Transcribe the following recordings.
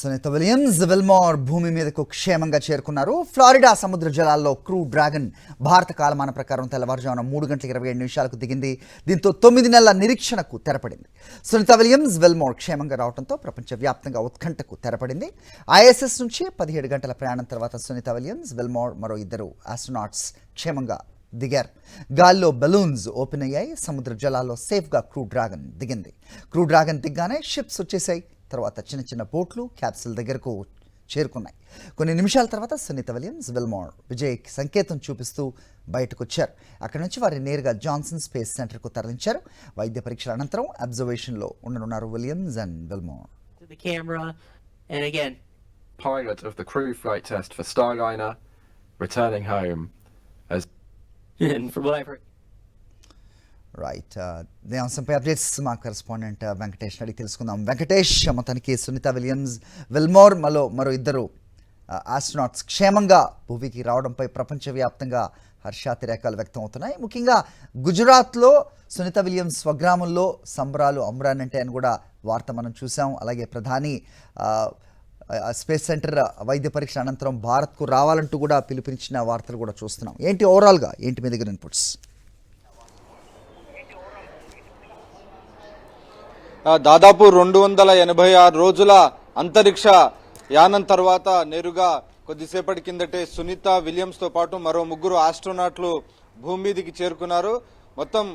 Sunitha Williams Wilmore భూమి మీదకు క్షేమంగా చేరుకున్నారు. ఫ్లోరిడా సముద్ర జలాల్లో క్రూ డ్రాగన్ భారత కాలమాన ప్రకారం తెల్లవారుజామున 3:27 దిగింది. దీంతో 9 నెలల నిరీక్షణకు తెరపడింది. సునీత విలియమ్స్ విల్మోర్ క్షేమంగా రావడంతో ప్రపంచవ్యాప్తంగా ఉత్కంఠకు తెరపడింది. ఐఎస్ఎస్ నుంచి 17 గంటల ప్రయాణం తర్వాత సునీత విలియమ్స్ విల్మోర్ మరో ఇద్దరు ఆస్ట్రోనాట్స్ క్షేమంగా దిగారు. గాల్లో బెలూన్స్ ఓపెన్ అయ్యాయి. సముద్ర జలాల్లో సేఫ్గా క్రూ డ్రాగన్ దిగింది. క్రూ డ్రాగన్ దిగ్గానే షిప్స్ వచ్చేసాయి. తర్వాత చిన్న చిన్న బోట్లు క్యాప్సిల్ దగ్గరకు చేరుకున్నాయి. కొన్ని నిమిషాల తర్వాత సునీత విలియమ్స్ విల్మోర్ విజయ్ సంకేతం చూపిస్తూ బయటకు వచ్చారు. అక్కడి నుంచి వారిని నేరుగా జాన్సన్ స్పేస్ సెంటర్కు తరలించారు. వైద్య పరీక్షల అనంతరం అబ్జర్వేషన్లో ఉండనున్నారు Williams and Wilmore. The camera, and again, pilot of the crew flight test for Starliner, returning home as and from what I've heard, right, they అంశంపై అప్డేట్స్ మా కరెస్పాండెంట్ వెంకటేష్ అడిగి తెలుసుకుందాం. వెంకటేష్, మొత్తానికి సునీత విలియమ్స్ విల్మోర్ మరో ఇద్దరు ఆస్ట్రోనాట్స్ క్షేమంగా భూమికి రావడంపై ప్రపంచవ్యాప్తంగా హర్షాతిరేకాలు వ్యక్తం అవుతున్నాయి. ముఖ్యంగా గుజరాత్లో సునీత విలియమ్స్ స్వగ్రామంలో సంబరాలు అమ్రానంటే అని కూడా వార్త మనం చూసాం. అలాగే ప్రధాని స్పేస్ సెంటర్ వైద్య పరీక్ష అనంతరం భారత్కు రావాలంటూ కూడా పిలుపునిచ్చిన వార్తలు కూడా చూస్తున్నాం. ఏంటి ఓవరాల్గా ఏంటి మీ దగ్గర ఇన్పుట్స్? దాదాపు 286 రోజుల అంతరిక్ష యానం తర్వాత నేరుగా కొద్దిసేపటి కిందటే సునీత విలియమ్స్ తో పాటు మరో ముగ్గురు ఆస్ట్రోనాట్లు భూమి మీదికి చేరుకున్నారు. మొత్తం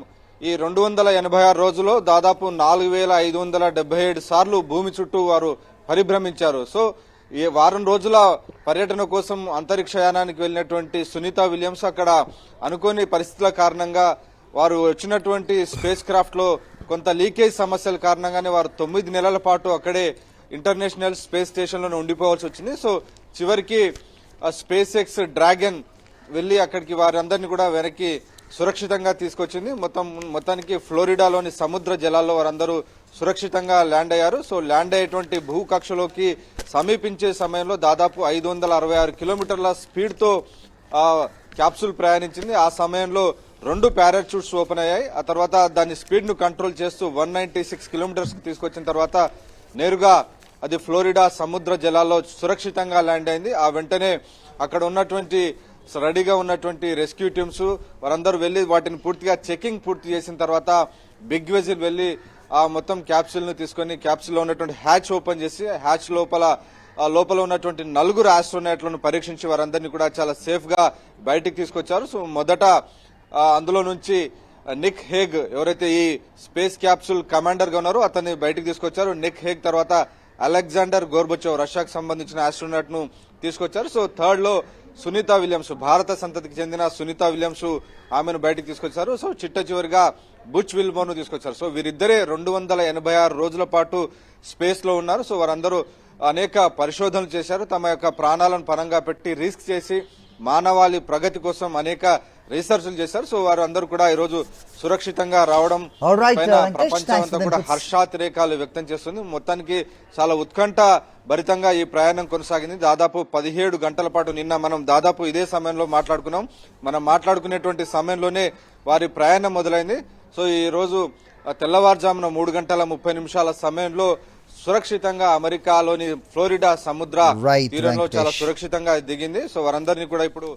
ఈ 286 రోజుల్లో దాదాపు 4577 సార్లు భూమి చుట్టూ వారు పరిభ్రమించారు. సో ఈ వారం రోజుల పర్యటన కోసం అంతరిక్ష యానానికి వెళ్ళినటువంటి సునీత విలియమ్స్ అక్కడ అనుకోని పరిస్థితుల కారణంగా వారు వచ్చినటువంటి స్పేస్ క్రాఫ్ట్ లో కొంత లీకేజ్ సమస్యల కారణంగానే వారు 9 నెలల పాటు అక్కడే ఇంటర్నేషనల్ స్పేస్ స్టేషన్ లో ఉండిపోవాల్సి వచ్చింది. సో చివరికి స్పేస్ ఎక్స్ డ్రాగన్ వెళ్లి అక్కడికి వారందరినీ కూడా వెనక్కి సురక్షితంగా తీసుకొచ్చింది. మొత్తానికి ఫ్లోరిడాలోని సముద్ర జలాల్లో వారందరూ సురక్షితంగా ల్యాండ్ అయ్యారు. సో ల్యాండ్ అయ్యేటువంటి భూకక్షలోకి సమీపించే సమయంలో దాదాపు 566 కిలోమీటర్ల స్పీడ్ తో క్యాప్సూల్ ప్రయాణించింది. ఆ సమయంలో 2 పారాచూట్స్ ఓపెన్ అయ్యాయి. ఆ తర్వాత దాని స్పీడ్ ను కంట్రోల్ చేస్తూ 196 కిలోమీటర్స్ కు తీసుకొచ్చిన తర్వాత నేరుగా అది ఫ్లోరిడా సముద్ర జలాల్లో సురక్షితంగా ల్యాండ్ అయింది. ఆ వెంటనే అక్కడ ఉన్నటువంటి రెడీగా ఉన్నటువంటి రెస్క్యూ టీమ్స్ వారందరూ వెళ్లి వాటిని పూర్తిగా చెకింగ్ పూర్తి చేసిన తర్వాత బిగ్ వెజిల్ వెళ్లి ఆ మొత్తం క్యాప్సూల్ ను తీసుకుని క్యాప్సూల్ లో ఉన్నటువంటి హ్యాచ్ ఓపెన్ చేసి హ్యాచ్ లోపల ఉన్నటువంటి 4 ఆస్ట్రోనాట్లను పరీక్షించి వారందరినీ కూడా చాలా సేఫ్ గా బయటికి తీసుకొచ్చారు. సో మొదట అందులో నుంచి నిక్ హేగ్ ఎవరైతే ఈ స్పేస్ క్యాప్సూల్ కమాండర్ గా ఉన్నారో అతన్ని బయటకు తీసుకొచ్చారు. నిక్ హేగ్ తర్వాత అలెగ్జాండర్ గోర్బచోవ్ రష్యాకు సంబంధించిన ఆస్ట్రోనాట్ ను తీసుకొచ్చారు. సో థర్డ్ లో సునీత విలియమ్స్ భారత సంతతికి చెందిన సునీత విలియమ్స్ ఆమెను బయటకు తీసుకొచ్చారు. సో చిట్ట చివరిగా బుచ్ విల్మోర్ ను తీసుకొచ్చారు. సో వీరిద్దరే 286 రోజుల పాటు స్పేస్ లో ఉన్నారు. సో వారందరూ అనేక పరిశోధనలు చేశారు. తమ యొక్క ప్రాణాలను పరంగా పెట్టి రిస్క్ చేసి మానవాళి ప్రగతి కోసం అనేక రీసెర్చ్లు చేశారు. సో వారు అందరూ కూడా ఈ రోజు సురక్షితంగా రావడం పైన ప్రపంచం అంతా కూడా హర్షాతిరేకాలు వ్యక్తం చేస్తుంది. మొత్తానికి చాలా ఉత్కంఠ భరితంగా ఈ ప్రయాణం కొనసాగింది. దాదాపు 17 గంటల పాటు నిన్న మనం దాదాపు ఇదే సమయంలో మాట్లాడుకున్నాం. మనం మాట్లాడుకునేటువంటి సమయంలోనే వారి ప్రయాణం మొదలైంది. సో ఈ రోజు తెల్లవారుజామున 3:30 సమయంలో సురక్షితంగా అమెరికాలోని ఫ్లోరిడా సముద్ర తీరంలో చాలా సురక్షితంగా దిగింది. సో వారందరినీ కూడా ఇప్పుడు